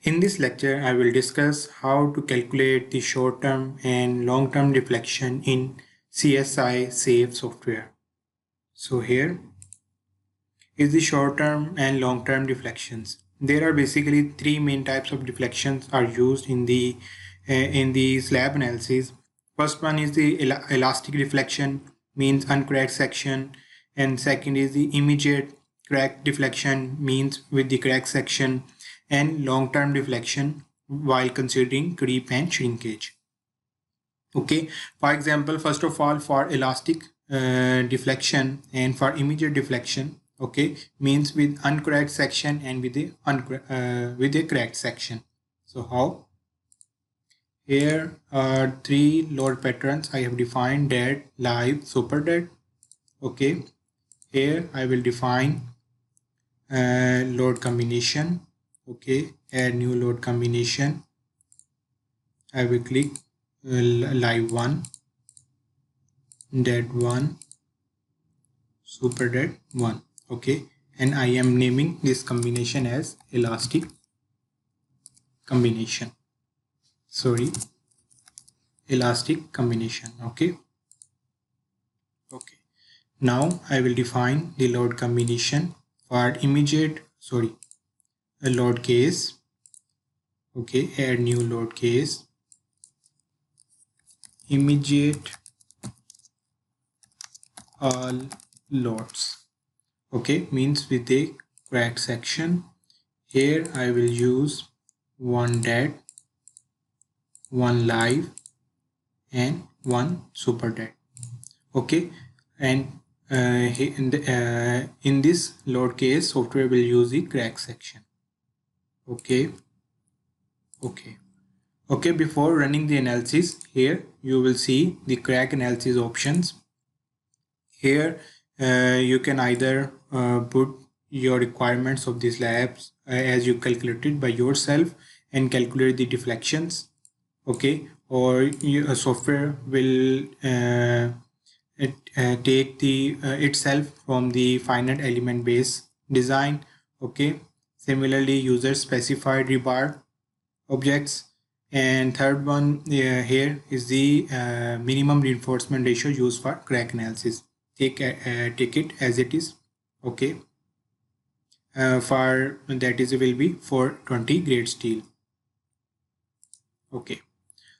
In this lecture, I will discuss how to calculate the short-term and long-term deflection in CSI SAFE software. So here is the short-term and long-term deflections. There are basically three main types of deflections are used in the slab analysis. First one is the elastic deflection, means uncracked section, and second is the immediate crack deflection, means with the crack section, and long-term deflection while considering creep and shrinkage. Okay, for example, first of all, for elastic deflection and for immediate deflection, okay, means with uncracked section and with a cracked section. So how? Here are three load patterns I have defined: dead, live, super dead. Okay, here I will define load combination. Okay, add new load combination. I will click live 1, dead 1, super dead 1. Okay, and I am naming this combination as elastic combination. Elastic combination. Okay. Now I will define the load combination for immediate a load case. Okay, add new load case. Immediate all loads. Okay, means with a cracked section. Here I will use 1 dead, 1 live, and 1 super dead. Okay, and in this load case, software will use the crack section. Okay, before running the analysis, here you will see the crack analysis options. Here you can either put your requirements of these labs as you calculated by yourself and calculate the deflections. Okay, or your software will take the itself from the finite element based design. Okay, similarly user specified rebar objects, and third one here is the minimum reinforcement ratio used for crack analysis. Take it as it is. Okay, for that is will be 420 grade steel. Okay,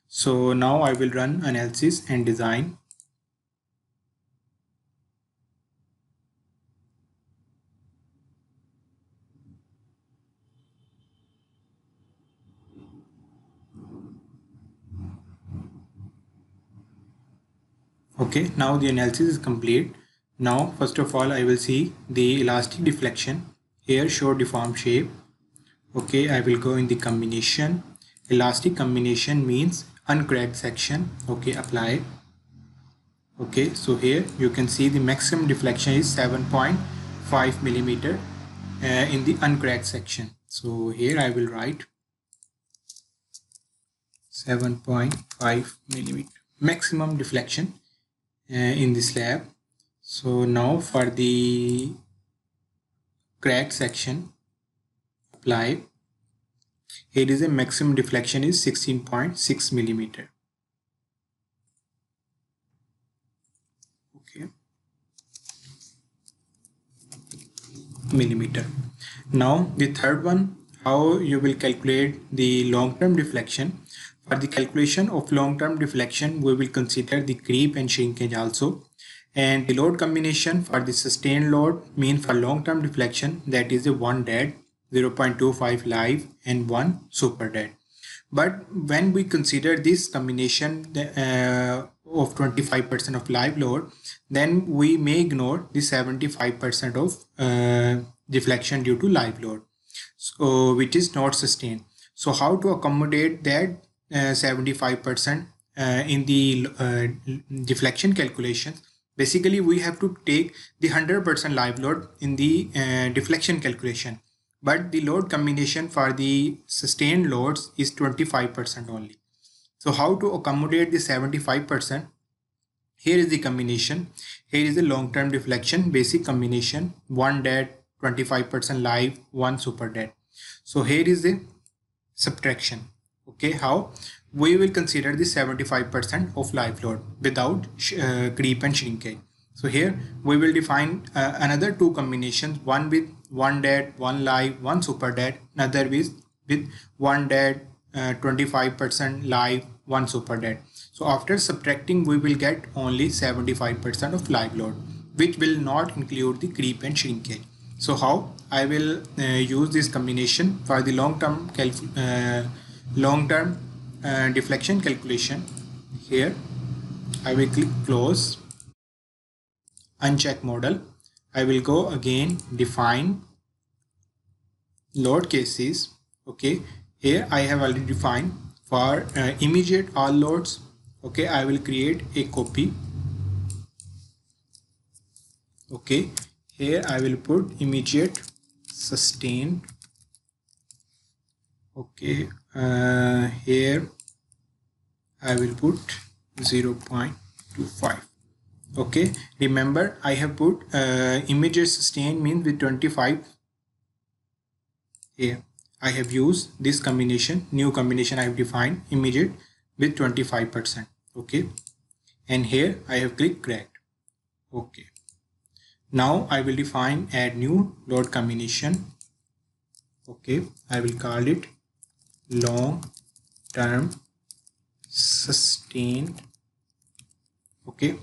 so now I will run analysis and design. Okay, now the analysis is complete. Now first of all I will see the elastic deflection. Here show deform shape. Okay, I will go in the combination. Elastic combination means uncracked section. Okay, apply. Okay, so here you can see the maximum deflection is 7.5 millimeter in the uncracked section. So here I will write 7.5 millimeter maximum deflection in the slab. So now for the cracked section, apply. Here is a maximum deflection is 16.6 millimeter. Okay, millimeter. Now the third one, how you will calculate the long-term deflection. For the calculation of long-term deflection, we will consider the creep and shrinkage also. And the load combination for the sustained load mean for long-term deflection, that is a 1 dead, 0.25 live, and 1 super dead. But when we consider this combination of 25% of live load, then we may ignore the 75% of deflection due to live load, so which is not sustained. So how to accommodate that 75% in the deflection calculations? Basically we have to take the 100% live load in the deflection calculation, but the load combination for the sustained loads is 25% only. So how to accommodate the 75%? Here is the combination. Here is the long-term deflection basic combination: 1 dead, 25% live, 1 super dead. So here is the subtraction. Okay, how? We will consider the 75% of live load without creep and shrinkage. So here we will define another two combinations, one with one dead, one live, one super dead, another with one dead, 25% live, one super dead. So after subtracting, we will get only 75% of live load, which will not include the creep and shrinkage. So how I will use this combination for the long-term deflection calculation. Here I will click close, uncheck model. I will go again, define load cases. Okay, here I have already defined for immediate all loads. Okay, I will create a copy. Okay, here I will put immediate sustained. Okay, here I will put 0.25. okay, remember I have put immediate sustained means with 25. Here I have used this combination, new combination I have defined, immediate with 25%. okay, and here I have clicked correct. Okay, now I will define add new load combination. Okay, I will call it long term sustained. Okay,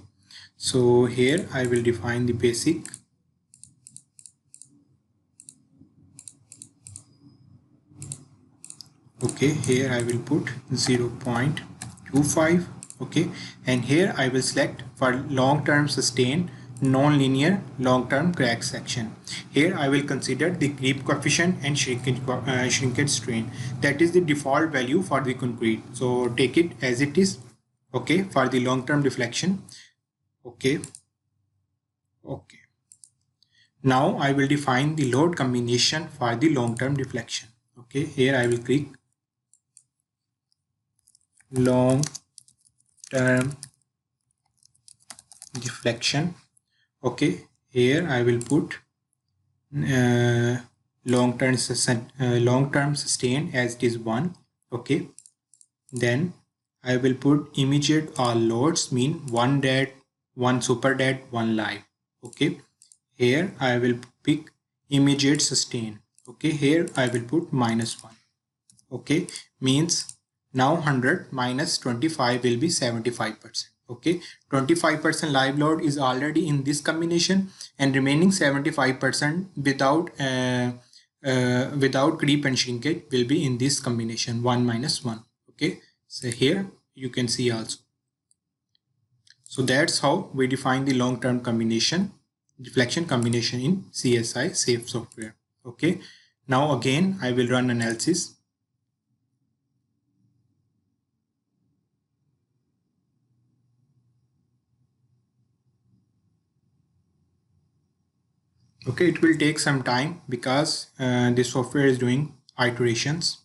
so here I will define the basic. Okay, here I will put 0.25. okay, and here I will select for long-term sustained non-linear long-term crack section. Here I will consider the creep coefficient and shrinkage strain. That is the default value for the concrete, so take it as it is. Okay, for the long-term deflection. Okay, now I will define the load combination for the long-term deflection. Okay, here I will click long-term deflection. Okay, here I will put long-term sustained as it is 1. Okay, then I will put immediate all loads mean 1 dead, 1 super dead, 1 live. Okay, here I will pick immediate sustain. Okay, here I will put -1. Okay, means now 100 minus 25 will be 75%. Okay, 25% live load is already in this combination, and remaining 75% without creep and shrinkage will be in this combination 1 minus 1. Okay, so here you can see also. So that's how we define the long-term combination, deflection combination in CSI SAFE software. Okay, now again I will run analysis. Okay, it will take some time because the software is doing iterations.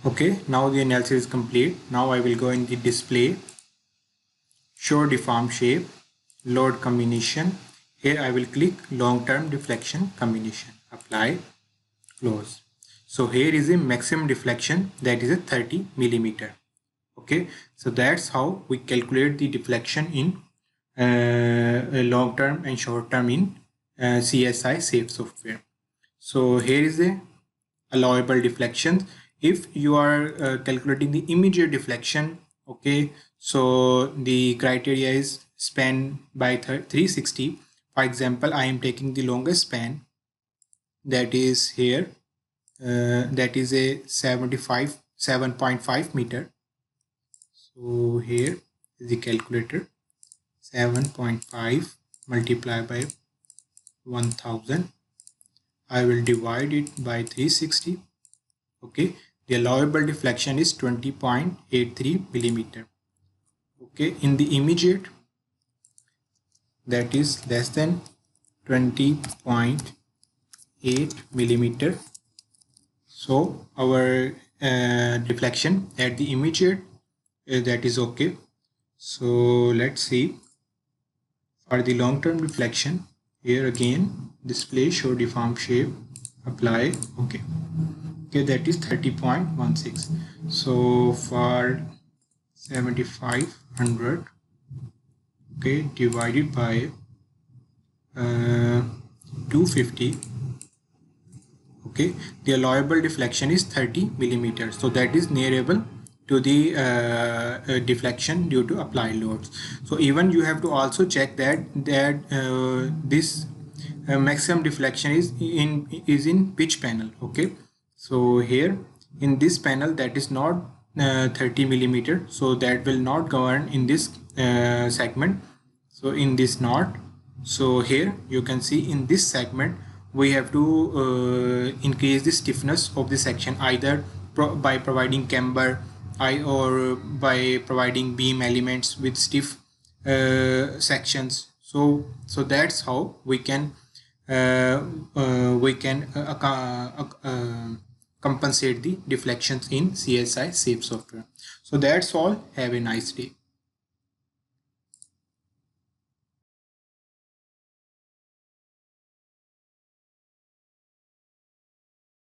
Okay, now the analysis is complete. Now I will go in the display, show deform shape, load combination. Here I will click long-term deflection combination, apply, close. So here is a maximum deflection, that is a 30 millimeter. Okay, so that's how we calculate the deflection in long-term and short-term in CSI SAFE software. So here is the allowable deflection. If you are calculating the immediate deflection, okay, so the criteria is span by 360. For example, I am taking the longest span, that is here, that is a 7.5 meter. So here is the calculator, 7.5 multiplied by 1000. I will divide it by 360. Okay, the allowable deflection is 20.83 millimeter. Okay, in the immediate, that is less than 20.8 millimeter. So our deflection at the immediate, that is okay. So let's see for the long-term deflection. Here again, display show deformed shape, apply, okay, that is 30.16. so for 7500, okay, divided by 250, okay, the allowable deflection is 30 millimeters. So that is nearable to the deflection due to applied loads. So even you have to also check that this maximum deflection is in pitch panel. Okay, so here in this panel, that is not 30 millimeter, so that will not govern in this segment. So in this not, so here you can see in this segment we have to increase the stiffness of the section, either by providing camber or by providing beam elements with stiff sections. So that's how we can compensate the deflections in CSI SAFE software. So that's all. Have a nice day.